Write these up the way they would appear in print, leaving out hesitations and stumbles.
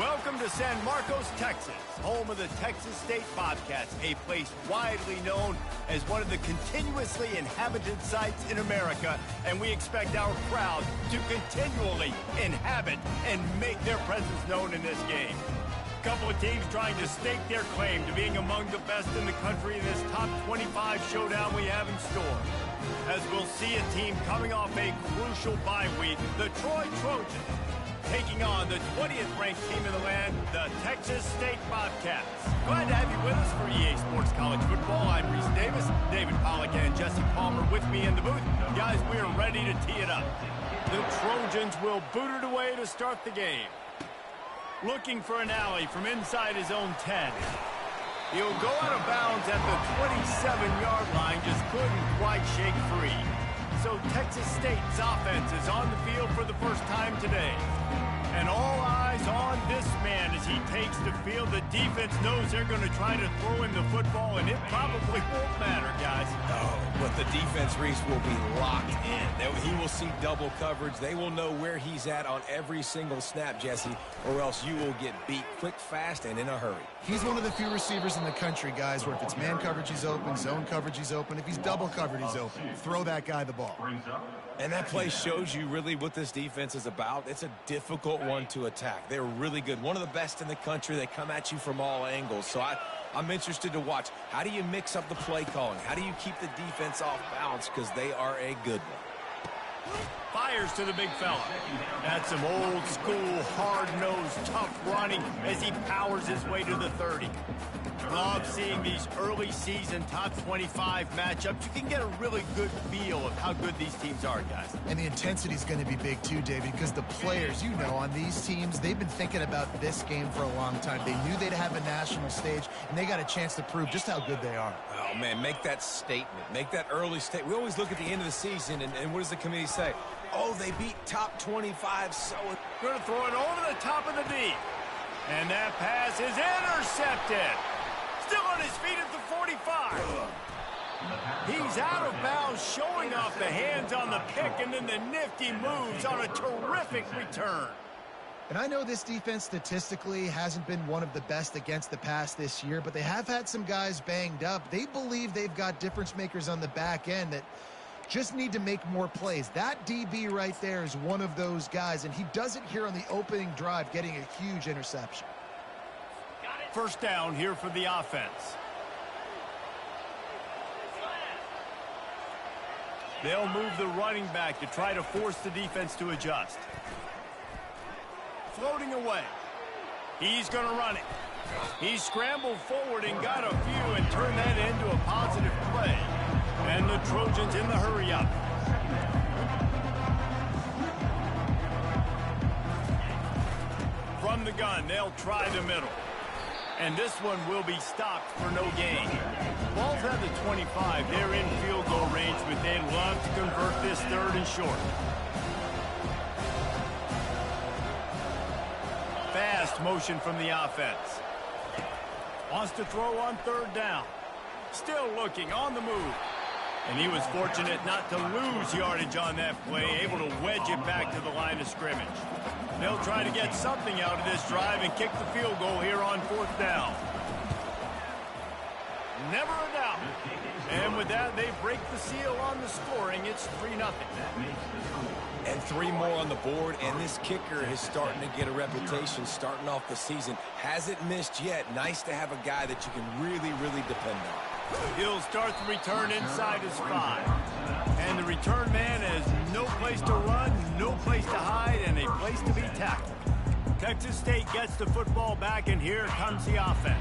Welcome to San Marcos, Texas, home of the Texas State Bobcats, a place widely known as one of the continuously inhabited sites in America, and we expect our crowd to continually inhabit and make their presence known in this game. A couple of teams trying to stake their claim to being among the best in the country in this top 25 showdown we have in store. As we'll see a team coming off a crucial bye week, the Troy Trojans, taking on the 20th ranked team in the land, the Texas State Bobcats. Glad to have you with us for EA Sports College Football. I'm Reese Davis, David Pollack and Jesse Palmer with me in the booth. Guys, we are ready to tee it up. The Trojans will boot it away to start the game. Looking for an alley from inside his own 10. He'll go out of bounds at the 27-yard line, just couldn't quite shake free. So Texas State's offense is on the field for the first time today. And all eyes on this man as he takes the field. The defense knows they're going to try to throw him the football, and it probably won't matter, guys. Oh, but the defense, Reese, will be locked in. He will see double coverage. They will know where he's at on every single snap, Jesse, or else you will get beat quick, fast, and in a hurry. He's one of the few receivers in the country, guys, where if it's man coverage, he's open, zone coverage, he's open. If he's double covered, he's open. Throw that guy the ball. And that play shows you really what this defense is about. It's a difficult one to attack. They're really good. One of the best in the country. They come at you from all angles. So I'm interested to watch. How do you mix up the play calling? How do you keep the defense off balance? Because they are a good one. Fires to the big fella. That's some old school, hard-nosed, tough running as he powers his way to the 30. Love seeing these early season top 25 matchups. You can get a really good feel of how good these teams are, guys. And the intensity is going to be big too, David, because the players, you know, on these teams, they've been thinking about this game for a long time. They knew they'd have a national stage, and they got a chance to prove just how good they are. Oh, man, make that statement. Make that early statement. We always look at the end of the season, and what does the committee say? Oh, they beat top 25, so... Going to throw it over the top of the D. And that pass is intercepted. Still on his feet at the 45. He's out of bounds, showing off the hands on the pick, and then the nifty moves on a terrific return. And I know this defense statistically hasn't been one of the best against the pass this year, but they have had some guys banged up. They believe they've got difference makers on the back end that just need to make more plays. That DB right there is one of those guys, and he does it here on the opening drive, getting a huge interception. First down here for the offense. They'll move the running back to try to force the defense to adjust. Floating away. He's going to run it. He scrambled forward and got a few and turned that into a positive play. And the Trojans in the hurry up. From the gun, they'll try the middle. And this one will be stopped for no gain. Ball's at the 25. They're in field goal range, but they'd love to convert this third and short. Fast motion from the offense. Wants to throw on third down. Still looking on the move. And he was fortunate not to lose yardage on that play, able to wedge it back to the line of scrimmage. They'll try to get something out of this drive and kick the field goal here on fourth down. Never a doubt. And with that, they break the seal on the scoring. It's 3-0. And 3 more on the board, and this kicker is starting to get a reputation starting off the season. Hasn't missed yet. Nice to have a guy that you can really, really depend on. He'll start the return inside his 5. And the return man has no place to run, no place to hide, and a place to be tackled. Texas State gets the football back, and here comes the offense.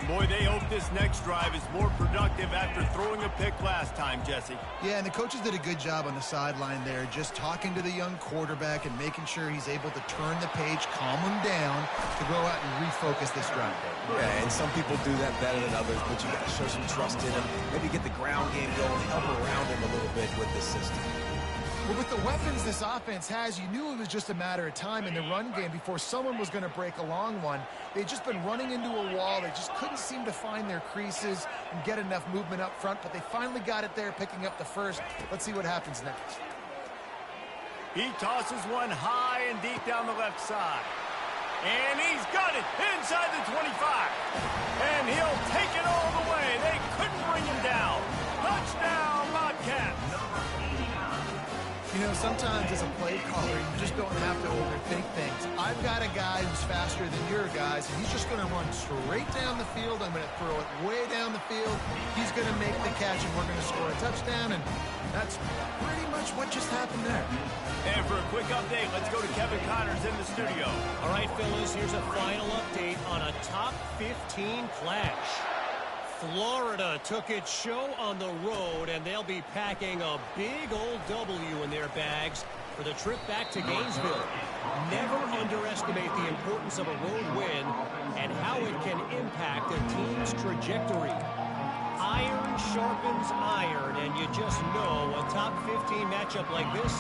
Boy, they hope this next drive is more productive after throwing a pick last time, Jesse. Yeah, and the coaches did a good job on the sideline there, just talking to the young quarterback and making sure he's able to turn the page, calm him down, to go out and refocus this drive. Yeah, and some people do that better than others, but you got to show some trust in him. Maybe get the ground game going, help around him a little bit with this system. Well, with the weapons this offense has, you knew it was just a matter of time in the run game before someone was going to break a long one. They'd just been running into a wall. They just couldn't seem to find their creases and get enough movement up front, but they finally got it there, picking up the first. Let's see what happens next. He tosses one high and deep down the left side. And he's got it inside the 25. And he'll take it all the way. They couldn't bring him down. Touchdown, Bobcats. You know, sometimes as a play caller, you just don't have to overthink things. I've got a guy who's faster than your guys, and he's just going to run straight down the field. I'm going to throw it way down the field. He's going to make the catch, and we're going to score a touchdown, and that's pretty much what just happened there. And for a quick update, let's go to Kevin Connors in the studio. All right, fellas, here's a final update on a top 15 clash. Florida took its show on the road, and they'll be packing a big old W in their bags for the trip back to Gainesville. Never underestimate the importance of a road win and how it can impact a team's trajectory. Iron sharpens iron, and you just know a top 15 matchup like this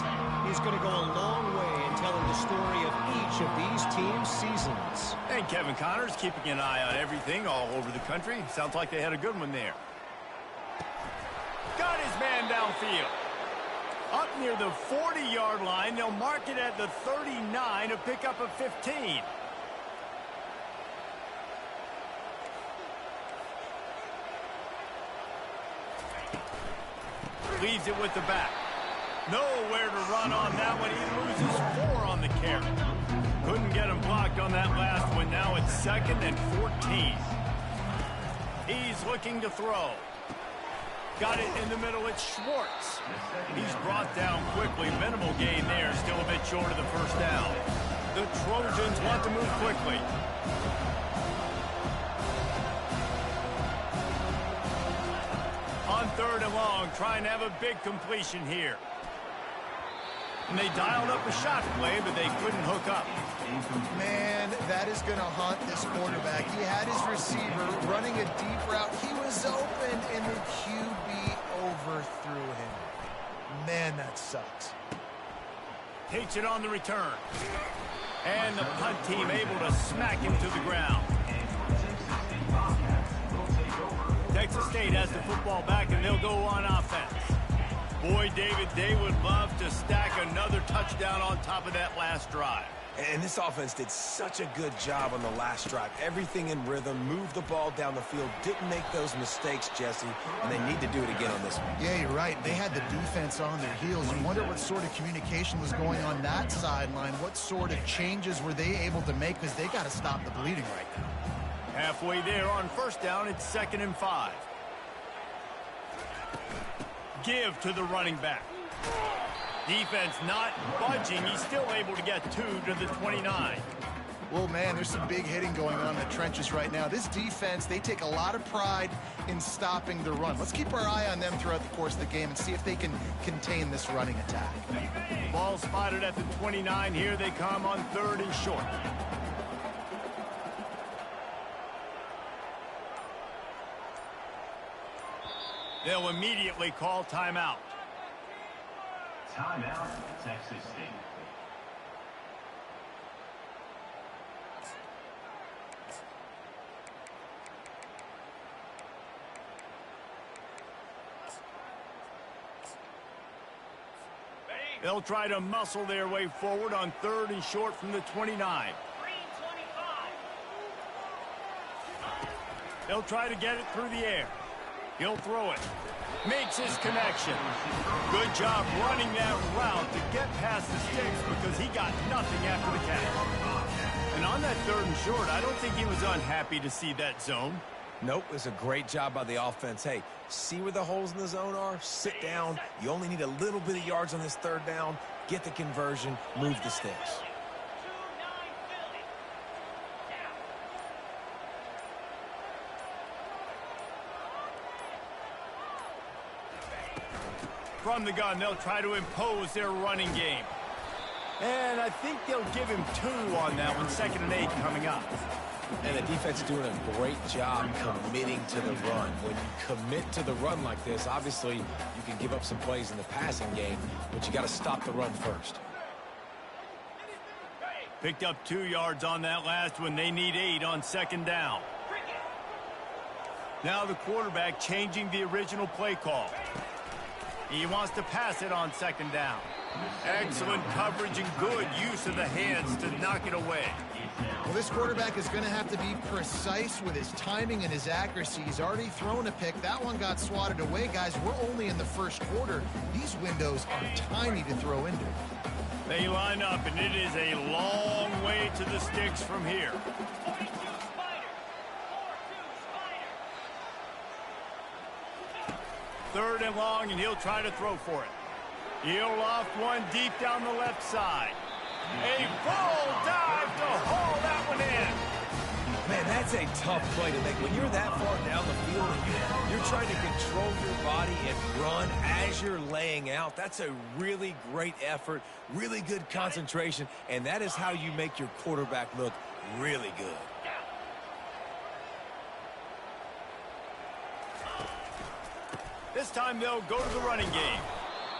is going to go a long way in telling the story of each of these teams' seasons. And Kevin Connors keeping an eye on everything all over the country. Sounds like they had a good one there. Got his man downfield. Up near the 40-yard line, they'll mark it at the 39 to pick up a 15. Leaves it with the back. Nowhere to run on that one. He loses 4 on the carry. Couldn't get him blocked on that last one. Now it's 2nd and 14. He's looking to throw. Got it in the middle. It's Schwartz. He's brought down quickly. Minimal gain there. Still a bit short of the first down. The Trojans want to move quickly. On 3rd and long, trying to have a big completion here. And they dialed up a shot play, but they couldn't hook up. Man, that is going to haunt this quarterback. He had his receiver running a deep route. He was open, and the QB overthrew him. Man, that sucks. Takes it on the return. And the punt team able to smack him to the ground. Texas State has the football back, and they'll go on offense. Boy, David, they would love to stack another touchdown on top of that last drive. And this offense did such a good job on the last drive. Everything in rhythm, moved the ball down the field, didn't make those mistakes, Jesse, and they need to do it again on this one. Yeah, you're right. They had the defense on their heels. You wonder what sort of communication was going on that sideline. What sort of changes were they able to make, because they got to stop the bleeding right now. Halfway there on first down, it's 2nd and 5. Give to the running back. Defense not budging. He's still able to get 2 to the 29. Well, man, there's some big hitting going on in the trenches right now. This defense, they take a lot of pride in stopping the run. Let's keep our eye on them throughout the course of the game and see if they can contain this running attack. Ball spotted at the 29. Here they come on 3rd and short. They'll immediately call timeout. Timeout, Texas State. They'll try to muscle their way forward on 3rd and short from the 29. They'll try to get it through the air. He'll throw it. Makes his connection. Good job running that route to get past the sticks, because he got nothing after the catch. And on that 3rd and short, I don't think he was unhappy to see that zone. Nope, it's a great job by the offense. Hey, see where the holes in the zone are? Sit down. You only need a little bit of yards on this 3rd down. Get the conversion. Move the sticks. From the gun, they'll try to impose their running game. And I think they'll give him 2 on that one. 2nd and 8 coming up. And the defense doing a great job committing to the run. When you commit to the run like this, obviously you can give up some plays in the passing game, but you got to stop the run first. Picked up 2 yards on that last one. They need 8 on 2nd down. Now the quarterback changing the original play call. He wants to pass it on second down. Excellent coverage and good use of the hands to knock it away. Well, this quarterback is going to have to be precise with his timing and his accuracy. He's already thrown a pick. That one got swatted away, guys. We're only in the first quarter. These windows are tiny to throw into. They line up, and it is a long way to the sticks from here. Third and long, and he'll try to throw for it. He'll loft one deep down the left side. A full dive to haul that one in. Man, that's a tough play to make. When you're that far down the field and you're trying to control your body and run as you're laying out, that's a really great effort, really good concentration, and that is how you make your quarterback look really good. This time they'll go to the running game.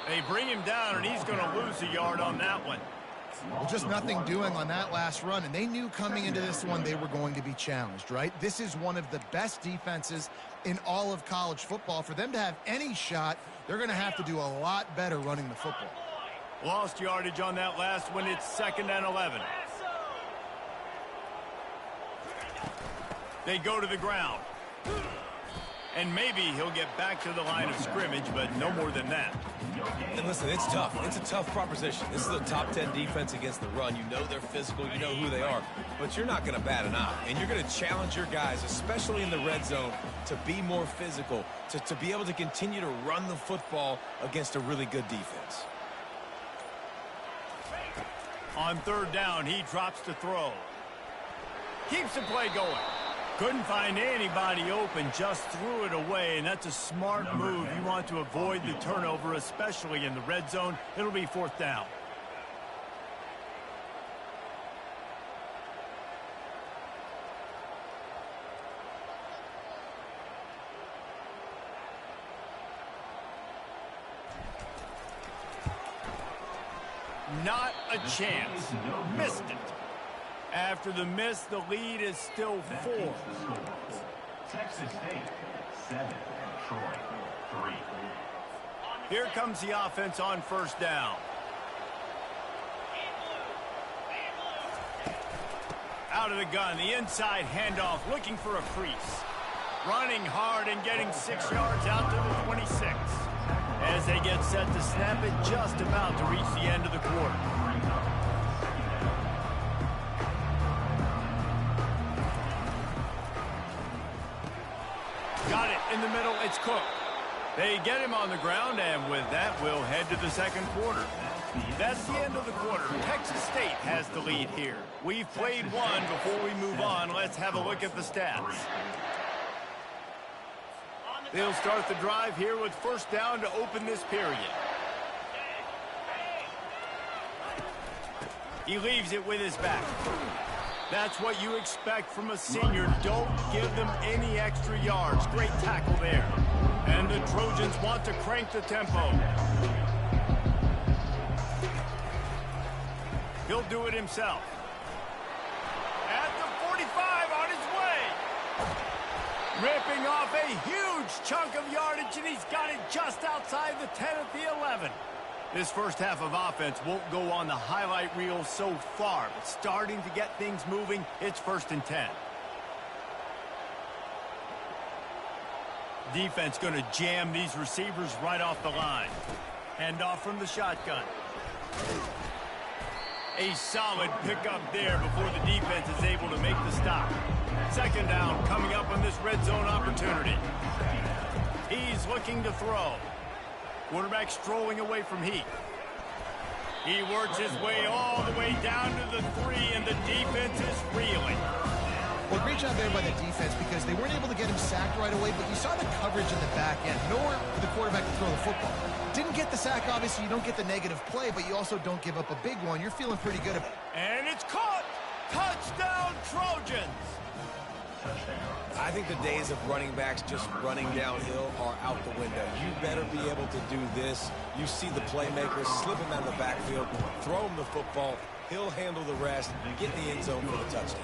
They bring him down, and he's going to lose a yard on that one. Well, just nothing doing on that last run, and they knew coming into this one they were going to be challenged, right? This is one of the best defenses in all of college football. For them to have any shot, they're going to have to do a lot better running the football. Lost yardage on that last one. It's 2nd and 11. They go to the ground. And maybe he'll get back to the line of scrimmage, but no more than that. And listen, it's tough. It's a tough proposition. This is a top 10 defense against the run. You know they're physical. You know who they are. But you're not going to bat an eye. And you're going to challenge your guys, especially in the red zone, to be more physical, to be able to continue to run the football against a really good defense. On third down, he drops to throw. Keeps the play going. Couldn't find anybody open, just threw it away, and that's a smart move. You want to avoid the turnover, especially in the red zone. It'll be 4th down. Not a chance. Missed it. After the miss, the lead is still 4. Texas State 7, Troy 3. Here comes the offense on first down. Out of the gun, the inside handoff, looking for a crease. Running hard and getting 6 yards out to the 26. As they get set to snap it, just about to reach the end of the quarter. Got it in the middle. It's Cook. They get him on the ground, and with that, we'll head to the second quarter. That's the end of the quarter. Texas State has the lead here. We've played one. Before we move on, let's have a look at the stats. They'll start the drive here with first down to open this period. He leaves it with his back. That's what you expect from a senior. Don't give them any extra yards. Great tackle there. And the Trojans want to crank the tempo. He'll do it himself. At the 45, on his way. Ripping off a huge chunk of yardage, and he's got it just outside the 10 at the 11. This first half of offense won't go on the highlight reel so far, but starting to get things moving, it's 1st and 10. Defense going to jam these receivers right off the line. Hand off from the shotgun. A solid pickup there before the defense is able to make the stop. Second down coming up on this red zone opportunity. He's looking to throw. Quarterback strolling away from Heath. He works his way all the way down to the 3, and the defense is reeling. Well, great job there by the defense because they weren't able to get him sacked right away, but you saw the coverage in the back end. Nowhere for the quarterback to throw the football. Didn't get the sack, obviously. You don't get the negative play, but you also don't give up a big one. You're feeling pretty good. And it's caught! Touchdown, Trojans! I think the days of running backs just running downhill are out the window. You better be able to do this. You see the playmakers slip him out of the backfield, throw him the football, he'll handle the rest, get in the end zone for the touchdown.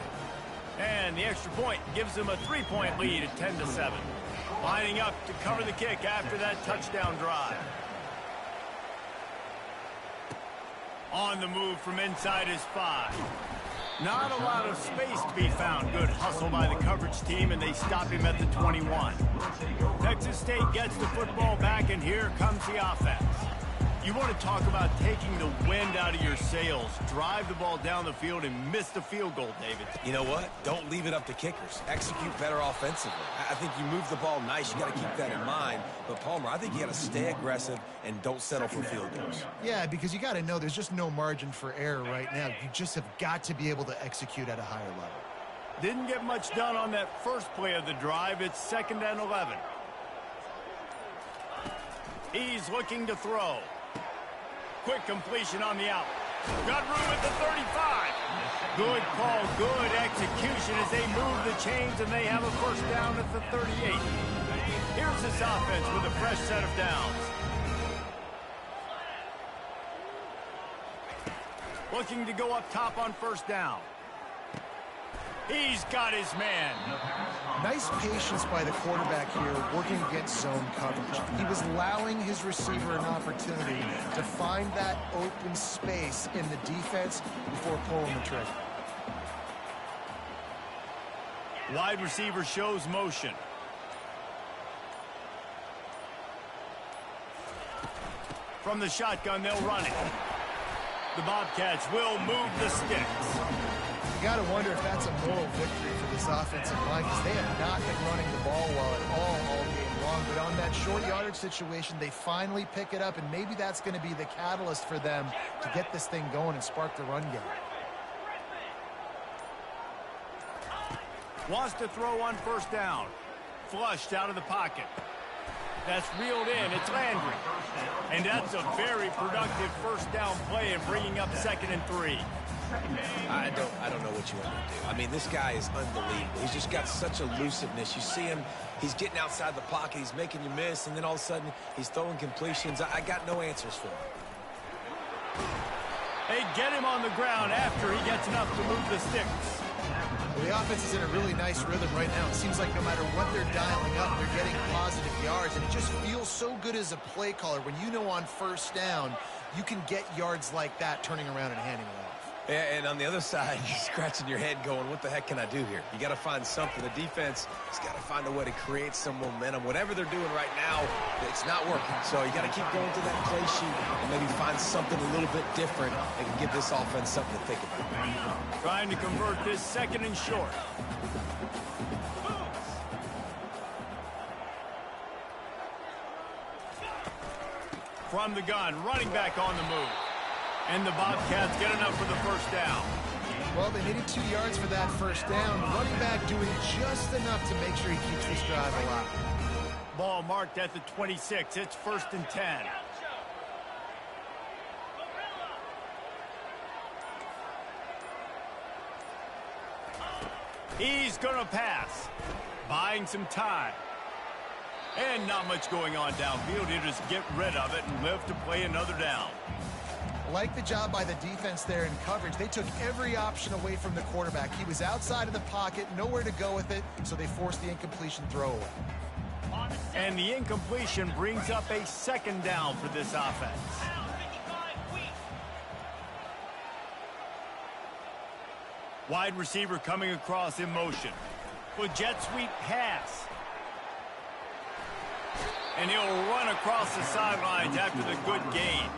And the extra point gives them a 3-point lead at 10-7. Lining up to cover the kick after that touchdown drive. On the move from inside his 5. Not a lot of space to be found. Good hustle by the coverage team, and they stop him at the 21. Texas State gets the football back, and here comes the offense. You want to talk about taking the wind out of your sails. Drive the ball down the field and miss the field goal, David. You know what? Don't leave it up to kickers. Execute better offensively. I think you move the ball nice. You got to keep that in mind. But, Palmer, I think you got to stay aggressive and don't settle for field goals. Yeah, because you got to know there's just no margin for error right now. You just have got to be able to execute at a higher level. Didn't get much done on that first play of the drive. It's 2nd and 11. He's looking to throw. Quick completion on the out. Got room at the 35. Good call, good execution as they move the chains, and they have a first down at the 38. Here's this offense with a fresh set of downs. Looking to go up top on first down. He's got his man. Nice patience by the quarterback here working against zone coverage. He was allowing his receiver an opportunity to find that open space in the defense before pulling the trigger. Wide receiver shows motion. From the shotgun, they'll run it. The Bobcats will move the sticks. You got to wonder if that's a moral victory for this offensive line, because they have not been running the ball well at all game long. But on that short yardage situation, they finally pick it up, and maybe that's going to be the catalyst for them to get this thing going and spark the run game. Wants to throw on first down. Flushed out of the pocket. That's reeled in. It's Landry. And that's a very productive first down play and bringing up 2nd and 3. I don't know what you want to do. I mean, this guy is unbelievable. He's just got such elusiveness. You see him, he's getting outside the pocket, he's making you miss, and then all of a sudden, he's throwing completions. I got no answers for him. They get him on the ground after he gets enough to move the sticks. Well, the offense is in a really nice rhythm right now. It seems like no matter what they're dialing up, they're getting positive yards, and it just feels so good as a play caller when you know on first down you can get yards like that turning around and handing it off. Yeah, and on the other side, you're scratching your head going, what the heck can I do here? You got to find something. The defense has got to find a way to create some momentum. Whatever they're doing right now, it's not working. So you got to keep going to that play sheet and maybe find something a little bit different that can give this offense something to think about. Trying to convert this 2nd and short. From the gun, running back on the move. And the Bobcats get enough for the first down. Well, they needed 2 yards for that first down. Running back doing just enough to make sure he keeps this drive alive. Ball marked at the 26. It's 1st and 10. He's going to pass. Buying some time. And not much going on downfield. He'll just get rid of it and live to play another down. Like the job by the defense there in coverage. They took every option away from the quarterback. He was outside of the pocket, nowhere to go with it, so they forced the incompletion throwaway. And the incompletion brings up a 2nd down for this offense. Wide receiver coming across in motion. With jet sweep pass. And he'll run across the sidelines after the good gain.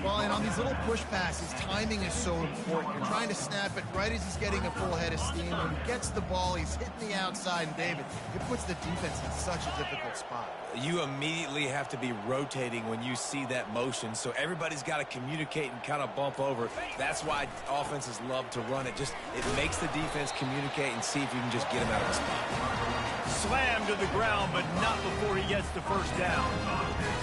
Well, and on these little push passes, timing is so important. You're trying to snap it right as he's getting a full head of steam. When he gets the ball, he's hitting the outside, and David, it puts the defense in such a difficult spot. You immediately have to be rotating when you see that motion, so everybody's got to communicate and kind of bump over. That's why offenses love to run it. It makes the defense communicate and see if you can just get him out of the spot. Slammed to the ground, but not before he gets the first down.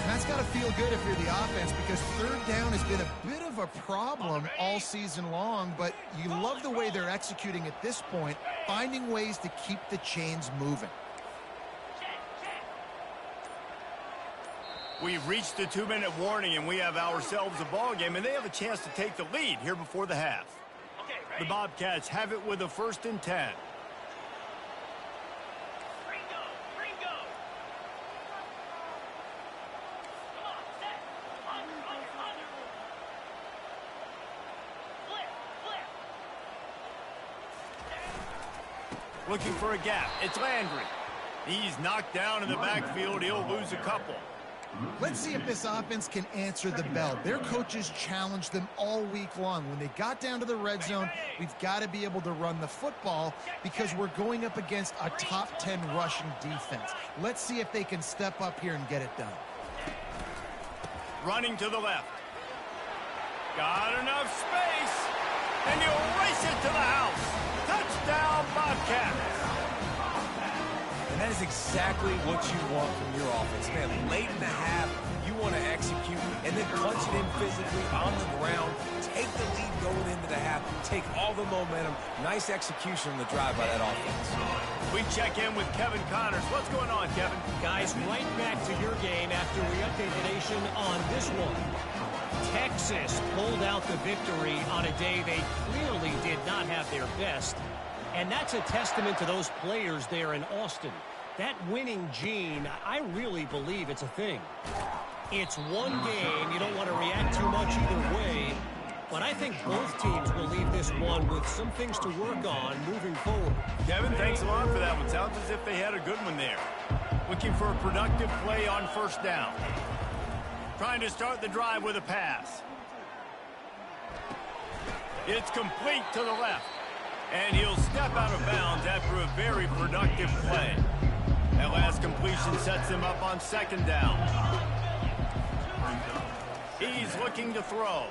And that's got to feel good if you're the offense, because 3rd down has been a bit of a problem all season long, but you love the way they're executing at this point, finding ways to keep the chains moving. We've reached the 2-minute warning, and we have ourselves a ball game, and they have a chance to take the lead here before the half. The Bobcats have it with a 1st and 10. Looking for a gap. It's Landry. He's knocked down in the backfield. He'll lose a couple. Let's see if this offense can answer the bell. Their coaches challenged them all week long. When they got down to the red zone, we've got to be able to run the football because we're going up against a top 10 rushing defense. Let's see if they can step up here and get it done. Running to the left. Got enough space. And he'll race it to the house. Touchdown, Bobcats. And that is exactly what you want from your offense, man. Late in the half, you want to execute and then punch it in physically on the ground. Take the lead going into the half. Take all the momentum. Nice execution on the drive by that offense. We check in with Kevin Connors. What's going on, Kevin? Guys, right back to your game after we update the nation on this one. Texas pulled out the victory on a day they clearly did not have their best. And that's a testament to those players there in Austin. That winning gene, I really believe it's a thing. It's one game. You don't want to react too much either way. But I think both teams will leave this one with some things to work on moving forward. Kevin, thanks a lot for that one. Sounds as if they had a good one there. Looking for a productive play on first down. Trying to start the drive with a pass. It's complete to the left. And he'll step out of bounds after a very productive play. That last completion sets him up on second down. He's looking to throw.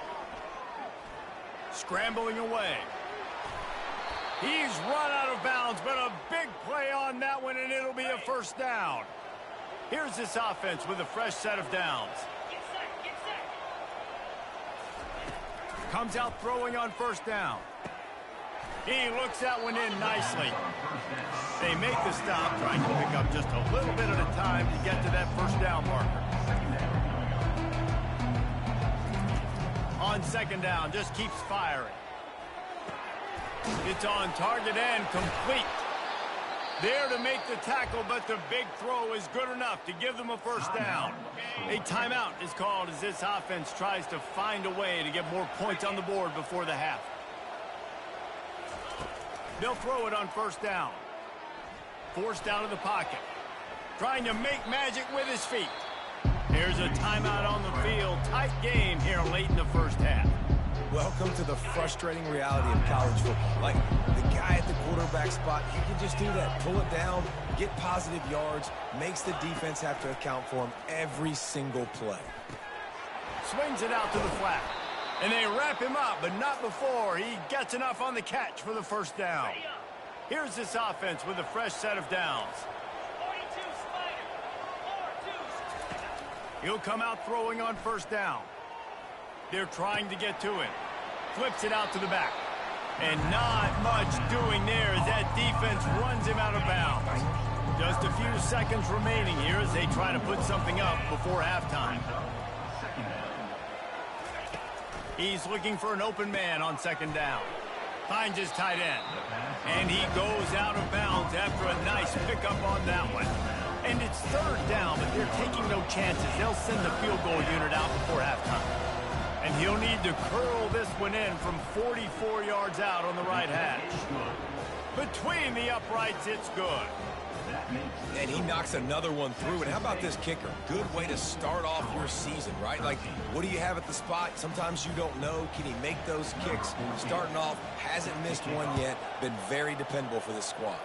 Scrambling away. He's run out of bounds, but a big play on that one, and it'll be a first down. Here's this offense with a fresh set of downs. Comes out throwing on first down. He looks that one in nicely. They make the stop, trying to pick up just a little bit at a time to get to that first down marker. On second down, just keeps firing. It's on target and complete. There to make the tackle, but the big throw is good enough to give them a first down. A timeout is called as this offense tries to find a way to get more points on the board before the half. They'll throw it on first down. Forced out of the pocket. Trying to make magic with his feet. Here's a timeout on the field. Tight game here late in the first half. Welcome to the frustrating reality of college football. Like, the guy at the quarterback spot, he can just do that. Pull it down, get positive yards, makes the defense have to account for him every single play. Swings it out to the flat. And they wrap him up, but not before he gets enough on the catch for the first down. Here's this offense with a fresh set of downs. He'll come out throwing on first down. They're trying to get to him. Flips it out to the back. And not much doing there as that defense runs him out of bounds. Just a few seconds remaining here as they try to put something up before halftime. He's looking for an open man on second down. Finds his tight end. And he goes out of bounds after a nice pickup on that one. And it's third down, but they're taking no chances. They'll send the field goal unit out before halftime. And he'll need to curl this one in from 44 yards out on the right hash. Between the uprights, it's good. And he knocks another one through. And how about this kicker? Good way to start off your season, right? Like, what do you have at the spot? Sometimes you don't know. Can he make those kicks? Starting off, hasn't missed one yet. Been very dependable for this squad.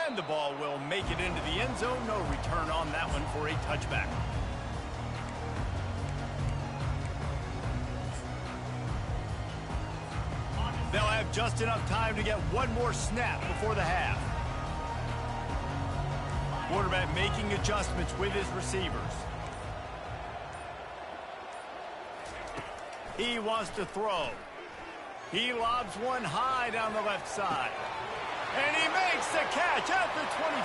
And the ball will make it into the end zone. No return on that one for a touchback. They'll have just enough time to get one more snap before the half. Quarterback making adjustments with his receivers. He wants to throw. He lobs one high down the left side. And he makes the catch at the 25.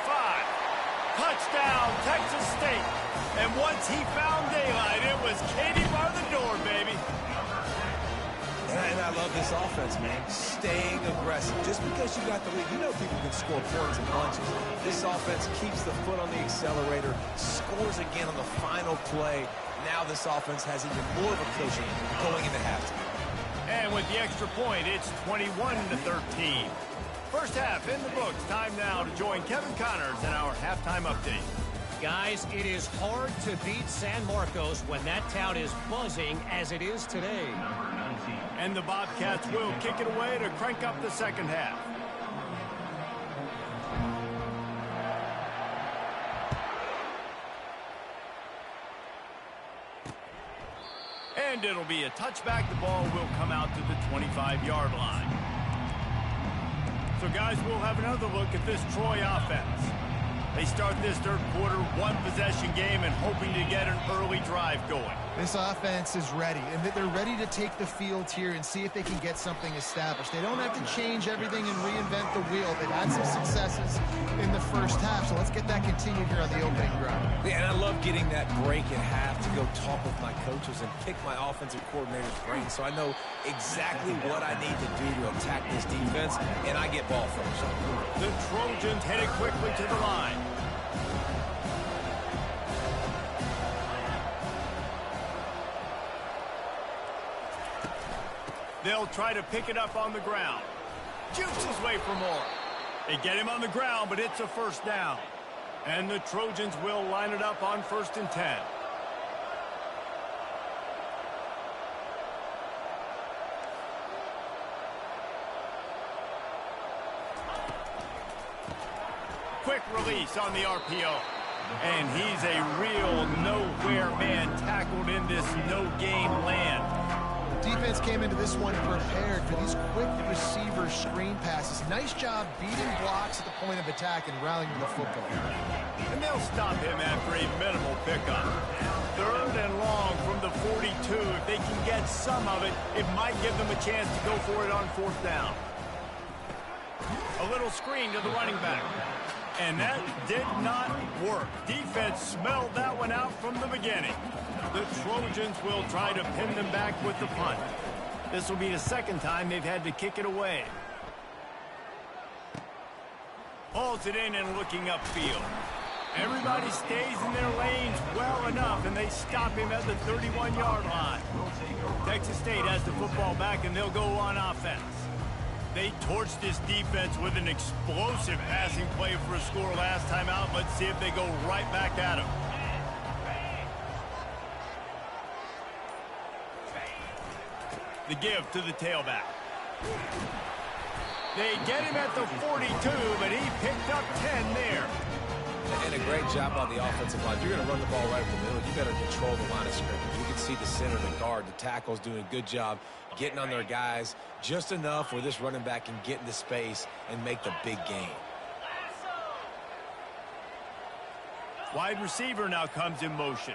Touchdown, Texas State. And once he found daylight, it was Katie bar the door, baby. And I love this offense, man. Staying aggressive. Just because you got the lead, you know people can score points and bunches. This offense keeps the foot on the accelerator, scores again on the final play. Now this offense has even more of a cushion going into halftime. And with the extra point, it's 21-13. First half in the books. Time now to join Kevin Connors in our halftime update. Guys, it is hard to beat San Marcos when that town is buzzing as it is today. And the Bobcats will kick it away to crank up the second half. And it'll be a touchback. The ball will come out to the 25-yard line. So, guys, we'll have another look at this Troy offense. They start this third quarter, one-possession game, and hoping to get an early drive going. This offense is ready, and they're ready to take the field here and see if they can get something established. They don't have to change everything and reinvent the wheel. They've had some successes in the first half, so let's get that continued here on the opening drive. Yeah, and I love getting that break at half to go talk with my coaches and pick my offensive coordinator's brain so I know exactly what I need to do to attack this defense, and I get ball first. The Trojans headed quickly to the line. They'll try to pick it up on the ground. Jukes his way for more. They get him on the ground, but it's a first down. And the Trojans will line it up on 1st and 10. Quick release on the RPO. And he's a real nowhere man tackled in this no-gain land. Defense came into this one prepared for these quick receiver screen passes. Nice job beating blocks at the point of attack and rallying to the football. And they'll stop him after a minimal pickup. 3rd and long from the 42. If they can get some of it, it might give them a chance to go for it on 4th down. A little screen to the running back. And that did not work. Defense smelled that one out from the beginning. The Trojans will try to pin them back with the punt. This will be the second time they've had to kick it away. Hauls it in and looking upfield. Everybody stays in their lanes well enough, and they stop him at the 31-yard line. Texas State has the football back, and they'll go on offense. They torched this defense with an explosive passing play for a score last time out. Let's see if they go right back at him. The give to the tailback. They get him at the 42, but he picked up 10 there. And a great job on the offensive line. If you're going to run the ball right up the middle, you better control the line of scrimmage. You can see the center, the guard, the tackles doing a good job getting on their guys just enough where this running back can get into space and make the big gain. Wide receiver now comes in motion.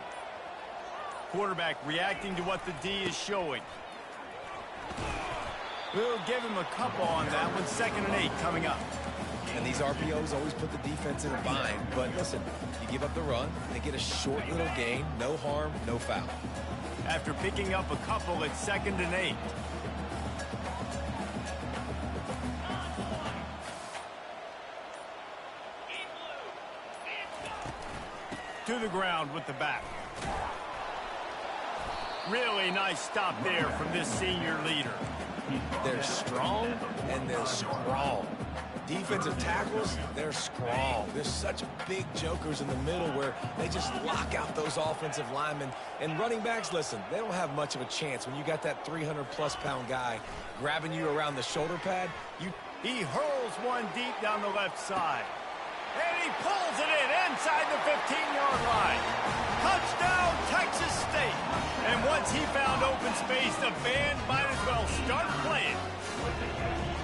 Quarterback reacting to what the D is showing. We'll give him a couple on that one. 2nd and 8 coming up. And these RPOs always put the defense in a bind. But listen, you give up the run, they get a short little gain, no harm, no foul. After picking up a couple, it's 2nd and 8. To the ground with the back. Really nice stop there from this senior leader. They're strong and they're strong. Defensive tackles, they're strong. There's such big jokers in the middle where they just lock out those offensive linemen. And running backs, listen, they don't have much of a chance when you got that 300-plus pound guy grabbing you around the shoulder pad. He hurls one deep down the left side. And he pulls it in inside the 15-yard line. Touchdown, Texas State. And once he found open space, the band might as well start playing.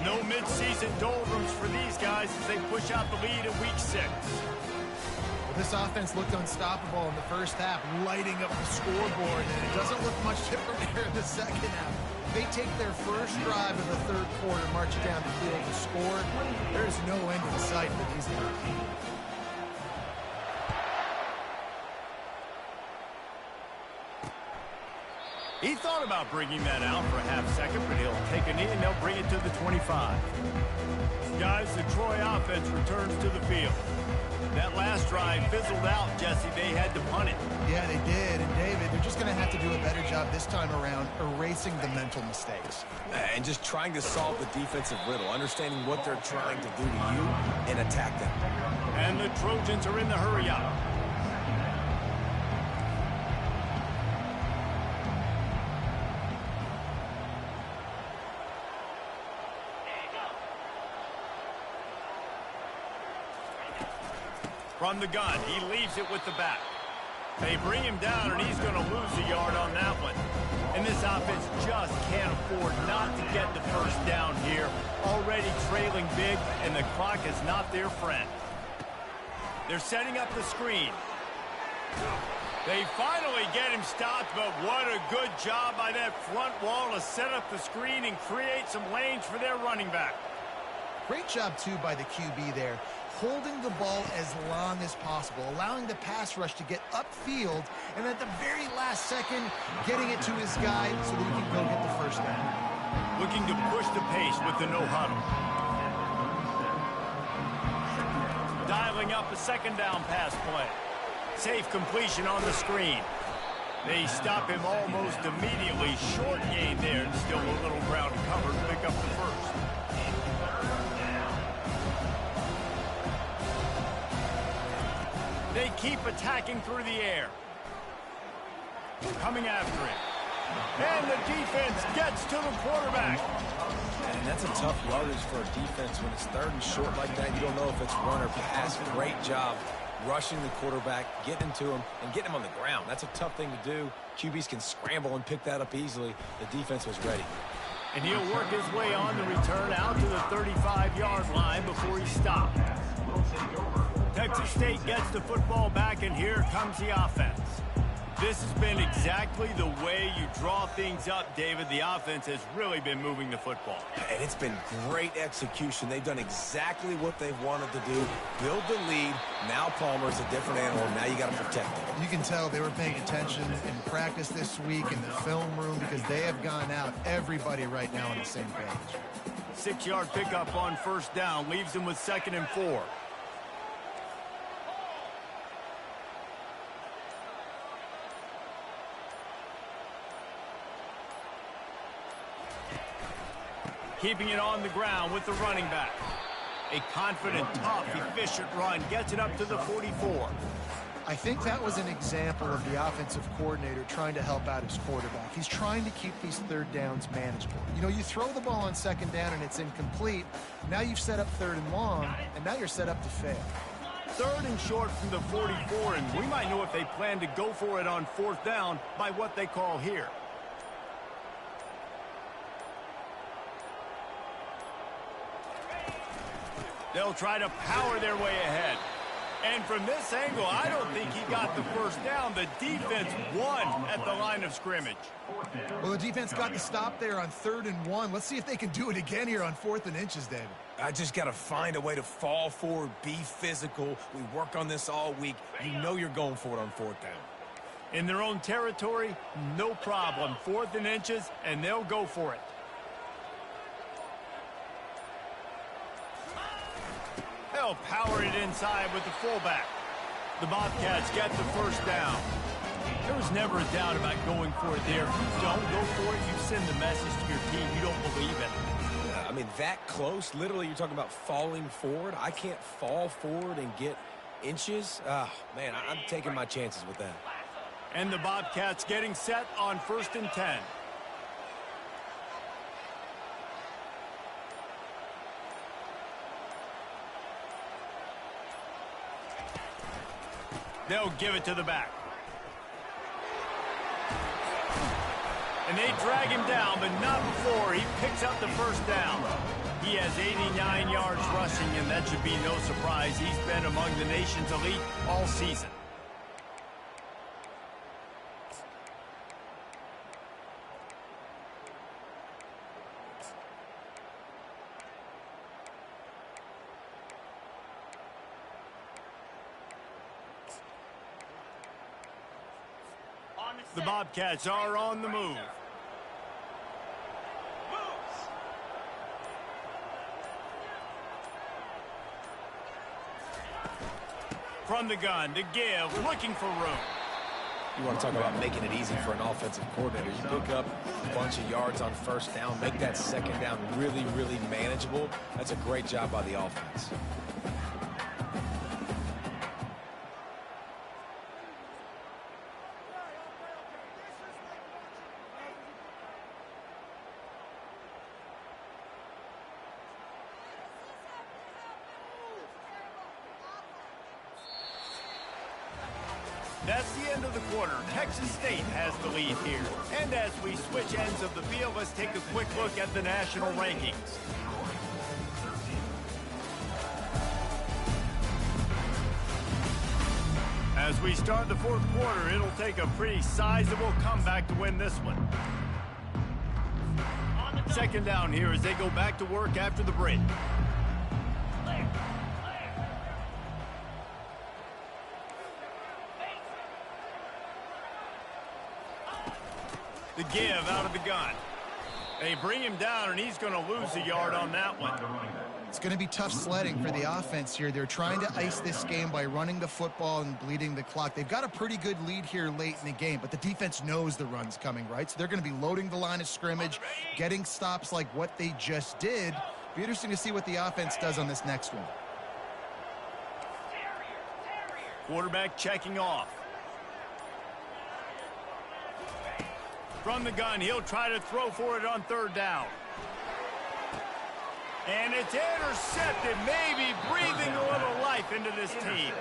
No midseason doldrums for these guys as they push out the lead in week 6. Well, this offense looked unstoppable in the first half, lighting up the scoreboard, and it doesn't look much different here in the second half. They take their first drive of the third quarter, march down the field to score. There's no end in sight for these guys. He thought about bringing that out for a half second, but he'll take a knee and they'll bring it to the 25. Guys, the Troy offense returns to the field. That last drive fizzled out, Jesse. They had to punt it. Yeah, they did. And, David, they're just going to have to do a better job this time around erasing the mental mistakes. And just trying to solve the defensive riddle, understanding what they're trying to do to you and attack them. And the Trojans are in the hurry-up. From the gun, he leaves it with the back. They bring him down, and he's going to lose a yard on that one. And this offense just can't afford not to get the first down here. Already trailing big, and the clock is not their friend. They're setting up the screen. They finally get him stopped, but what a good job by that front wall to set up the screen and create some lanes for their running back. Great job, too, by the QB there, holding the ball as long as possible, allowing the pass rush to get upfield, and at the very last second, getting it to his guy so that he can go get the first down. Looking to push the pace with the no-huddle. Dialing up a second down pass play. Safe completion on the screen. They stop him almost immediately. Short gain there, and still a little ground covered to pick up the first. They keep attacking through the air. Coming after it. And the defense gets to the quarterback. And that's a tough yardage for a defense when it's third and short like that. You don't know if it's run or pass. Great job rushing the quarterback, getting to him, and getting him on the ground. That's a tough thing to do. QBs can scramble and pick that up easily. The defense was ready. And he'll work his way on the return out to the 35-yard line before he stopped. Texas State gets the football back, and here comes the offense. This has been exactly the way you draw things up, David. The offense has really been moving the football. And it's been great execution. They've done exactly what they've wanted to do. Build the lead. Now Palmer's a different animal. Now you got to protect him. You can tell they were paying attention in practice this week in the film room because they have gone out, everybody right now on the same page. 6-yard pickup on first down leaves them with 2nd and 4. Keeping it on the ground with the running back. A confident, tough, efficient run gets it up to the 44. I think that was an example of the offensive coordinator trying to help out his quarterback. He's trying to keep these third downs manageable. You know, you throw the ball on second down and it's incomplete. Now you've set up third and long, and now you're set up to fail. 3rd and short from the 44, and we might know if they plan to go for it on 4th down by what they call here. They'll try to power their way ahead. And from this angle, I don't think he got the first down. The defense won at the line of scrimmage. Well, the defense got the stop there on 3rd and 1. Let's see if they can do it again here on 4th and inches, David. I just got to find a way to fall forward, be physical. We work on this all week. You know you're going for it on 4th down. In their own territory, no problem. 4th and inches, and they'll go for it. They'll power it inside with the fullback. The Bobcats get the first down. There was never a doubt about going for it there. If you don't go for it, you send the message to your team you don't believe it. I mean, that close, literally you're talking about falling forward. I can't fall forward and get inches. Man, I'm taking my chances with that. And the Bobcats getting set on 1st and 10. They'll give it to the back. And they drag him down, but not before he picks up the first down. He has 89 yards rushing, and that should be no surprise. He's been among the nation's elite all season. The Bobcats are on the move. from the gun to give, looking for room. You want to talk about making it easy for an offensive coordinator. You pick up a bunch of yards on first down, make that second down really, really manageable. That's a great job by the offense. That's the end of the quarter. Texas State has the lead here. And as we switch ends of the field, let's take a quick look at the national rankings. As we start the fourth quarter, it'll take a pretty sizable comeback to win this one. Second down here as they go back to work after the break. The give out of the gun. They bring him down, and he's going to lose a yard on that one. It's going to be tough sledding for the offense here. They're trying to ice this game by running the football and bleeding the clock. They've got a pretty good lead here late in the game, but the defense knows the run's coming, right? So they're going to be loading the line of scrimmage, getting stops like what they just did. Be interesting to see what the offense does on this next one. Quarterback checking off. From the gun, he'll try to throw for it on third down. And it's intercepted, maybe breathing a little life into this team.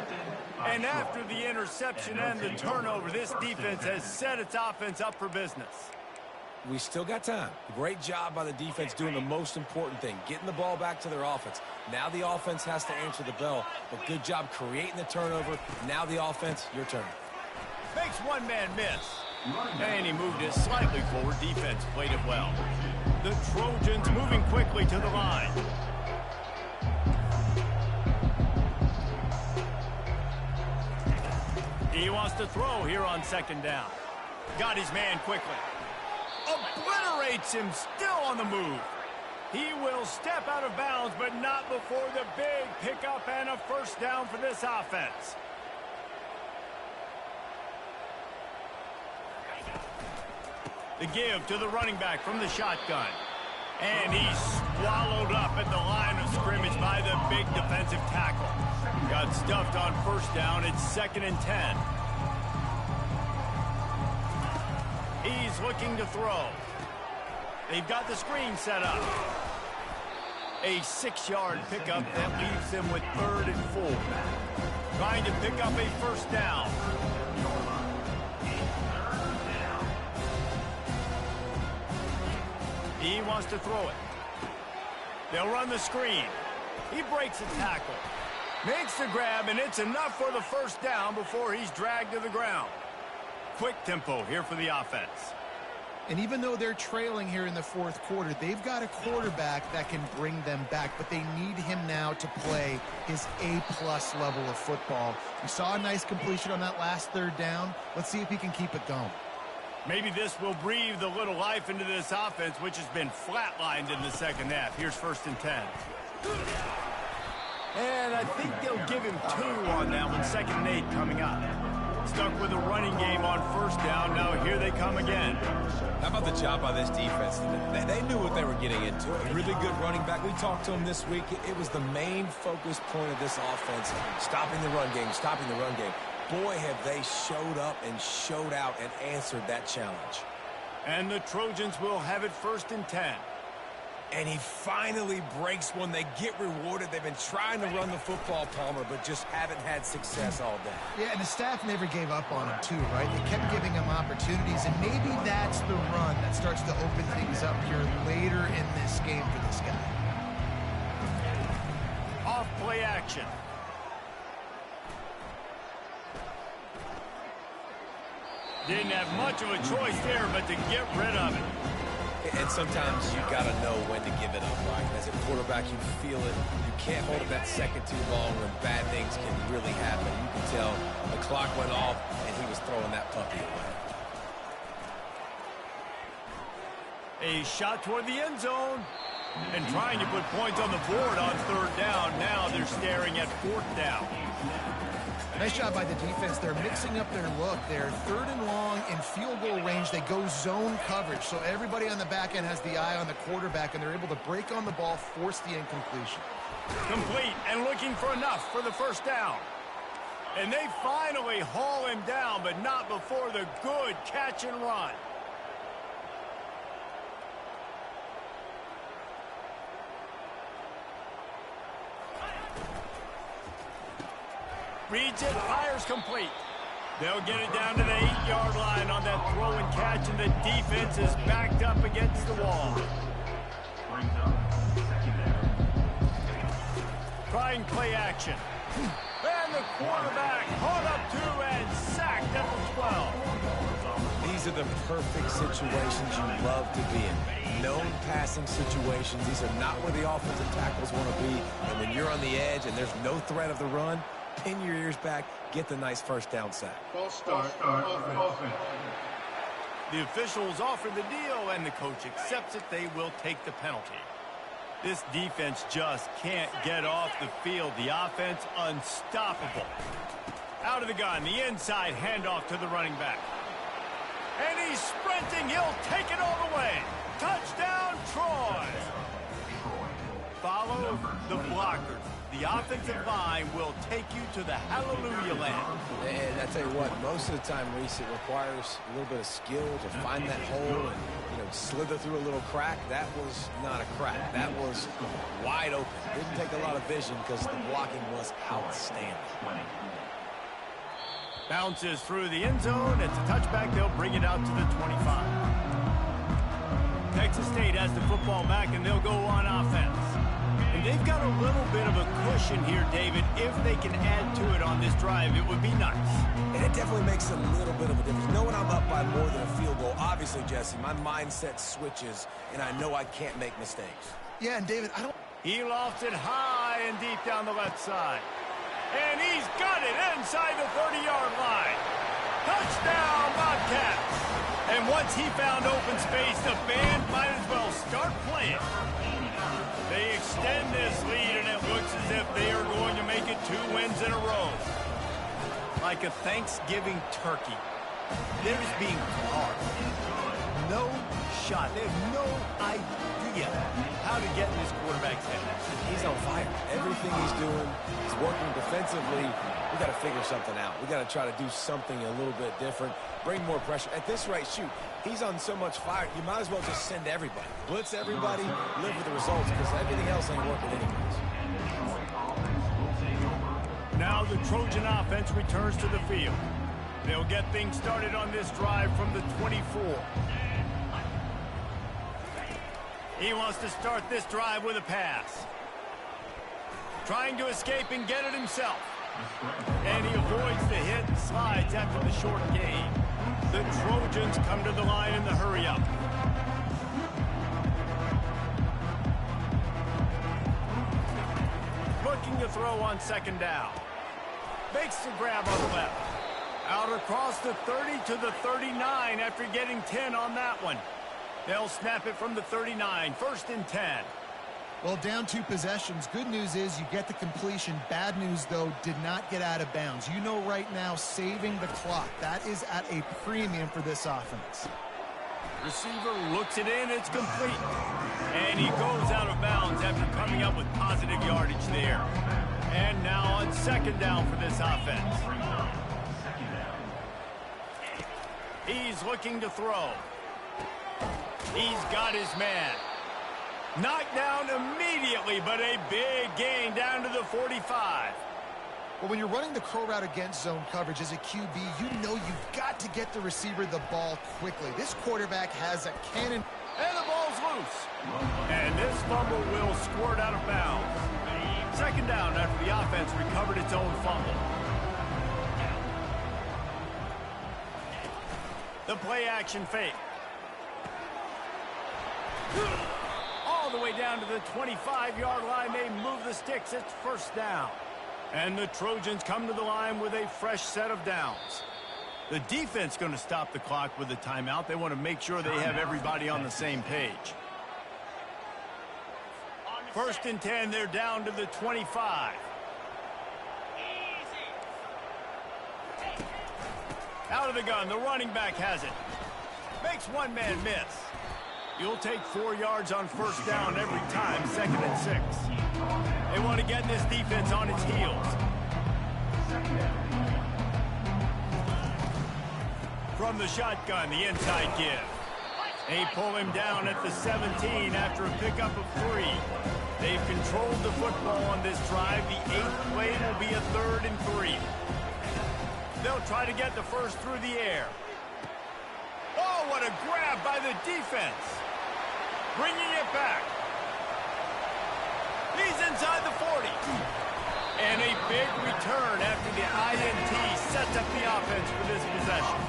And after the interception and the turnover, this defense has set its offense up for business. We still got time. Great job by the defense doing the most important thing, getting the ball back to their offense. Now the offense has to answer the bell, but good job creating the turnover. Now the offense, your turn. Makes one man miss. And he moved it slightly forward. Defense played it well. The Trojans moving quickly to the line. He wants to throw here on second down. Got his man quickly. Obliterates him, still on the move. He will step out of bounds, but not before the big pickup and a first down for this offense. The give to the running back from the shotgun. And he's swallowed up at the line of scrimmage by the big defensive tackle. Got stuffed on first down. It's 2nd and 10. He's looking to throw. They've got the screen set up. A 6-yard pickup that leaves them with 3rd and 4. Trying to pick up a first down. He wants to throw it. They'll run the screen. He breaks the tackle. Makes the grab, and it's enough for the first down before he's dragged to the ground. Quick tempo here for the offense. And even though they're trailing here in the fourth quarter, they've got a quarterback that can bring them back, but they need him now to play his A-plus level of football. We saw a nice completion on that last third down. Let's see if he can keep it going. Maybe this will breathe a little life into this offense, which has been flatlined in the second half. Here's 1st and 10. And I think they'll give him 2 on that one. 2nd and 8 coming up. Stuck with a running game on first down. Now here they come again. How about the job by this defense? They knew what they were getting into. A really good running back. We talked to him this week. It was the main focus point of this offense. Stopping the run game, stopping the run game. Boy, have they showed up and showed out and answered that challenge. And the Trojans will have it 1st and 10. And he finally breaks one. They get rewarded. They've been trying to run the football, Palmer, but just haven't had success all day. Yeah, and the staff never gave up on him, too, right? They kept giving him opportunities, and maybe that's the run that starts to open things up here later in this game for this guy. Off play action. Didn't have much of a choice there, but to get rid of it. And sometimes you got to know when to give it up, right? As a quarterback, you feel it. You can't hold it that second too long when bad things can really happen. You can tell the clock went off, and he was throwing that puppy away. A shot toward the end zone. And trying to put points on the board on third down. Now they're staring at 4th down. Nice job by the defense. They're mixing up their look. They're 3rd and long in field goal range. They go zone coverage. So everybody on the back end has the eye on the quarterback, and they're able to break on the ball, force the incompletion. Complete and looking for enough for the first down. And they finally haul him down, but not before the good catch and run. Reads it, fires complete. They'll get it down to the 8-yard line on that throw and catch, and the defense is backed up against the wall. Brings up second down. Trying play action. And the quarterback caught up to and sacked at the 12. These are the perfect situations you love to be in. Known passing situations. These are not where the offensive tackles want to be. And when you're on the edge and there's no threat of the run, pin your ears back, get the nice first down sack. False start. Offense. The officials offer the deal, and the coach accepts it. They will take the penalty. This defense just can't get off the field. The offense unstoppable. Out of the gun, the inside handoff to the running back. And he's sprinting. He'll take it all the way. Touchdown, Troy. Follow the blockers. The offensive line will take you to the hallelujah land. And I tell you what, most of the time, Reese, it requires a little bit of skill to find that hole and, slither through a little crack. That was not a crack. That was wide open. Didn't take a lot of vision because the blocking was outstanding. Bounces through the end zone. It's a touchback. They'll bring it out to the 25. Texas State has the football back, and they'll go on offense. And they've got a little bit of a cushion here, David. If they can add to it on this drive, it would be nice. And it definitely makes a little bit of a difference. Knowing I'm up by more than a field goal, obviously, Jesse, my mindset switches, and I know I can't make mistakes. Yeah, and David, He lofts it high and deep down the left side. And he's got it inside the 30-yard line. Touchdown, Bobcats. And once he found open space, the band might as well start playing. They extend this lead, and it looks as if they are going to make it 2 wins in a row. Like a Thanksgiving turkey. They're just being carved. No shot. They have no idea how to get in this quarterback's head. He's on fire. Everything he's doing is working defensively. We got to figure something out. We got to try to do something a little bit different. Bring more pressure. At this rate, shoot, he's on so much fire, you might as well just send everybody. Blitz everybody, live with the results, because everything else ain't working anyways. Now the Trojan offense returns to the field. They'll get things started on this drive from the 24. He wants to start this drive with a pass. Trying to escape and get it himself. And he avoids the hit and slides after the short gain. The Trojans come to the line in the hurry-up. Looking to throw on second down. Makes the grab on the left. Out across the 30 to the 39 after getting 10 on that one. They'll snap it from the 39. 1st and 10. Well, down 2 possessions. Good news is you get the completion. Bad news, though, did not get out of bounds. You know right now, saving the clock. That is at a premium for this offense. Receiver looks it in. It's complete. And he goes out of bounds after coming up with positive yardage there. And now on second down for this offense. He's looking to throw. He's got his man. Knocked down immediately, but a big gain down to the 45. Well, when you're running the curl route against zone coverage as a QB, you know you've got to get the receiver the ball quickly. This quarterback has a cannon. And the ball's loose. And this fumble will squirt out of bounds. Second down after the offense recovered its own fumble. The play action fake. All the way down to the 25-yard line. They move the sticks. It's first down. And the Trojans come to the line with a fresh set of downs. The defense going to stop the clock with a timeout. They want to make sure they have everybody on the same page. 1st and 10. They're down to the 25. Out of the gun, the running back has it. Makes one man miss. You'll take 4 yards on first down every time, 2nd and 6. They want to get this defense on its heels. From the shotgun, the inside give. They pull him down at the 17 after a pickup of 3. They've controlled the football on this drive. The 8th play will be a 3rd and 3. They'll try to get the first through the air. Oh, what a grab by the defense. Bringing it back. He's inside the 40. And a big return after the INT sets up the offense for this possession.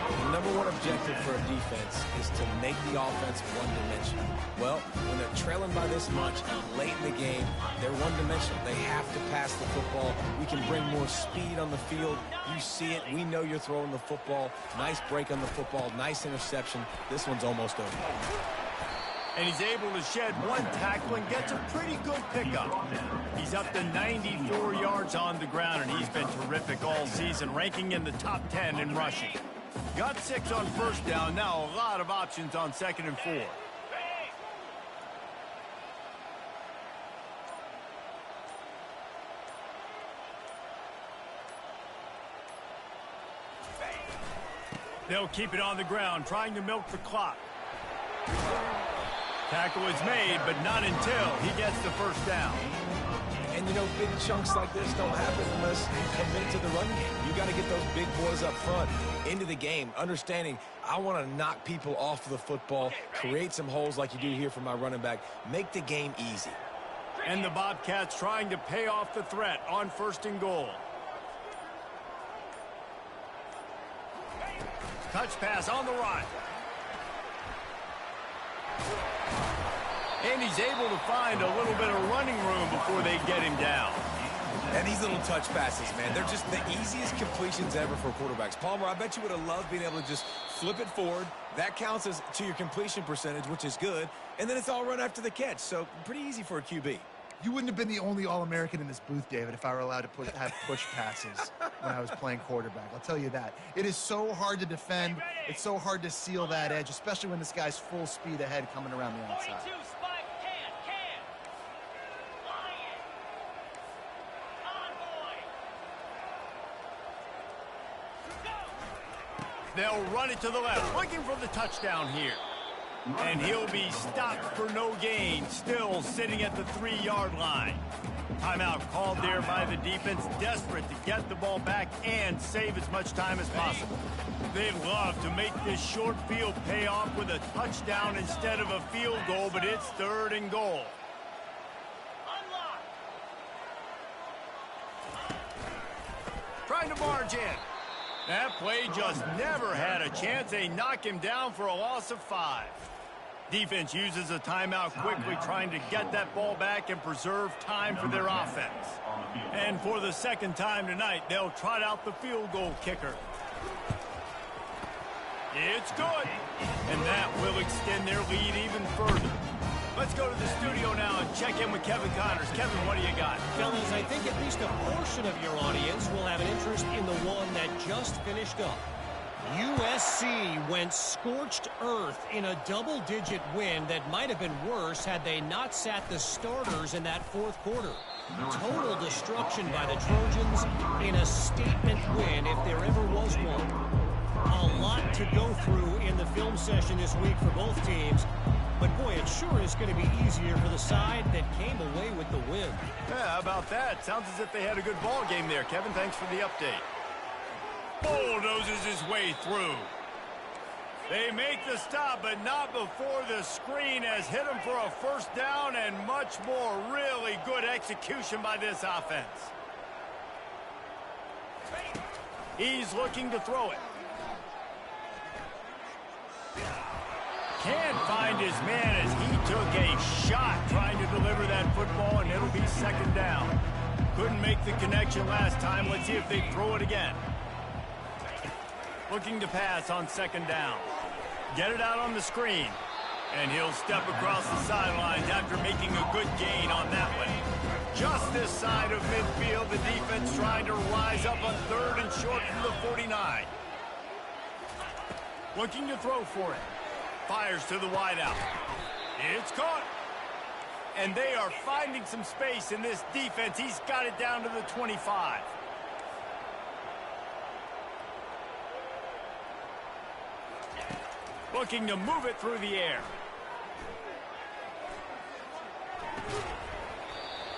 The number one objective for a defense is to make the offense one-dimensional. Well, when they're trailing by this much late in the game, they're one-dimensional. They have to pass the football. We can bring more speed on the field. You see it. We know you're throwing the football. Nice break on the football. Nice interception. This one's almost over. And he's able to shed one tackle and gets a pretty good pickup. He's up to 94 yards on the ground, and he's been terrific all season, ranking in the top 10 in rushing. Got 6 on first down. Now a lot of options on 2nd and 4. They'll keep it on the ground, trying to milk the clock. Tackle is made, but not until he gets the first down. And, you know, big chunks like this don't happen unless you commit to the run game. You got to get those big boys up front into the game, understanding I want to knock people off the football, create some holes like you do here for my running back, make the game easy. And the Bobcats trying to pay off the threat on 1st and goal. Touch pass on the run. And he's able to find a little bit of running room before they get him down. And these little touch passes, man, they're just the easiest completions ever for quarterbacks. Palmer, I bet you would have loved being able to just flip it forward. That counts as to your completion percentage, which is good. And then it's all run after the catch. So pretty easy for a QB. You wouldn't have been the only All-American in this booth, David, if I were allowed to have push passes when I was playing quarterback. I'll tell you that. It is so hard to defend. It's so hard to seal that edge, especially when this guy's full speed ahead coming around the outside. They'll run it to the left, looking for the touchdown here. And he'll be stopped for no gain, still sitting at the 3-yard line. Timeout called there by the defense, desperate to get the ball back and save as much time as possible. They'd love to make this short field pay off with a touchdown instead of a field goal, but it's 3rd and goal. Trying to barge in. That play just never had a chance. They knock him down for a loss of 5. Defense uses a timeout quickly, trying to get that ball back and preserve time for their offense. And for the 2nd time tonight, they'll trot out the field goal kicker. It's good. And that will extend their lead even further. Let's go to the studio now and check in with Kevin Connors. Kevin, what do you got? Fellas, I think at least a portion of your audience will have an interest in the one that just finished up. USC went scorched earth in a double-digit win that might have been worse had they not sat the starters in that 4th quarter. Total destruction by the Trojans in a statement win if there ever was one. A lot to go through in the film session this week for both teams. But, boy, it sure is going to be easier for the side that came away with the win. Yeah, how about that? Sounds as if they had a good ball game there. Kevin, thanks for the update. Bulldozes his way through. They make the stop, but not before the screen has hit him for a 1st down and much more. Really good execution by this offense. He's looking to throw it. Can't find his man as he took a shot trying to deliver that football, and it'll be 2nd down. Couldn't make the connection last time. Let's see if they throw it again. Looking to pass on 2nd down. Get it out on the screen. And he'll step across the sidelines after making a good gain on that one. Just this side of midfield, the defense trying to rise up on 3rd and short from the 49. Looking to throw for it. Fires to the wideout. It's caught. And they are finding some space in this defense. He's got it down to the 25. Looking to move it through the air.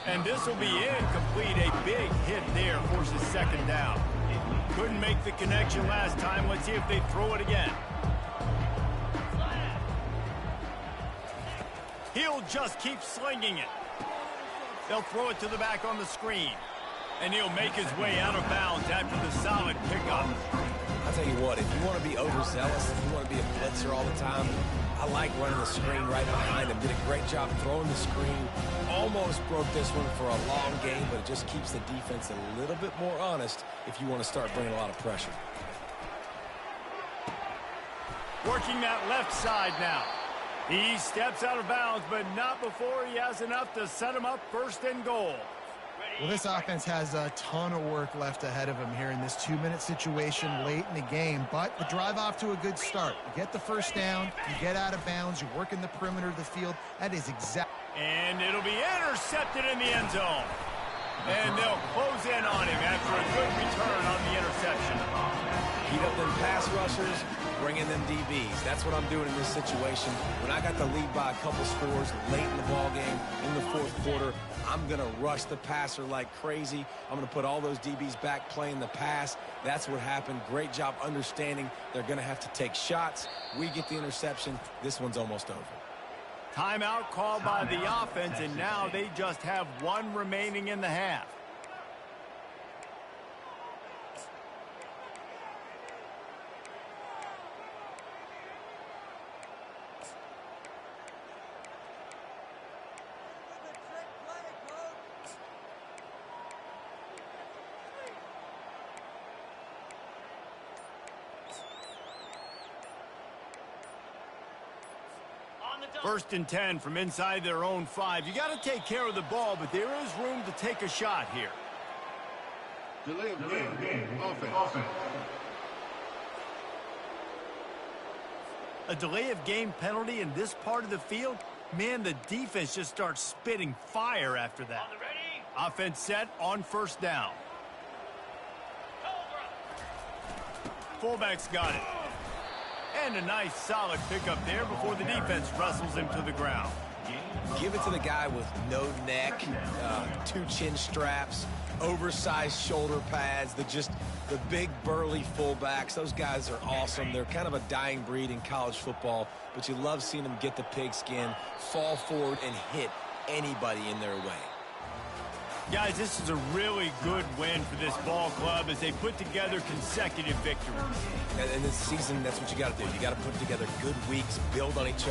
And this will be incomplete. A big hit there forces second down. Couldn't make the connection last time. Let's see if they throw it again. He'll just keep slinging it. They'll throw it to the back on the screen. And he'll make his way out of bounds after the solid pickup. I'll tell you what, if you want to be overzealous, if you want to be a blitzer all the time, I like running the screen right behind him. Did a great job throwing the screen. Almost broke this one for a long game, but it just keeps the defense a little bit more honest if you want to start bringing a lot of pressure. Working that left side now. He steps out of bounds, but not before he has enough to set him up first and goal. Well, this offense has a ton of work left ahead of him here in this 2-minute situation late in the game, but the drive off to a good start. You get the first down, you get out of bounds, you work in the perimeter of the field. That is exactly. And it'll be intercepted in the end zone. And they'll close in on him after a good return on the interception. Heat up them pass rushers, bring in them DBs. That's what I'm doing in this situation. When I got the lead by a couple scores late in the ball game, in the fourth quarter, I'm going to rush the passer like crazy. I'm going to put all those DBs back playing the pass. That's what happened. Great job understanding they're going to have to take shots. We get the interception. This one's almost over. Timeout called by the offense, and now they just have one remaining in the half. First and 10 from inside their own 5. You got to take care of the ball, but there is room to take a shot here. Delay of game. Offense. A delay of game penalty in this part of the field? Man, the defense just starts spitting fire after that. Offense set on first down. Fullback's got it. And a nice solid pickup there before the defense wrestles him to the ground. Give it to the guy with no neck, 2 chin straps, oversized shoulder pads, the big burly fullbacks. Those guys are awesome. They're kind of a dying breed in college football, but you love seeing them get the pigskin, fall forward, and hit anybody in their way. Guys, this is a really good win for this ball club as they put together consecutive victories. And this season, that's what you got to do. You got to put together good weeks, build on each other.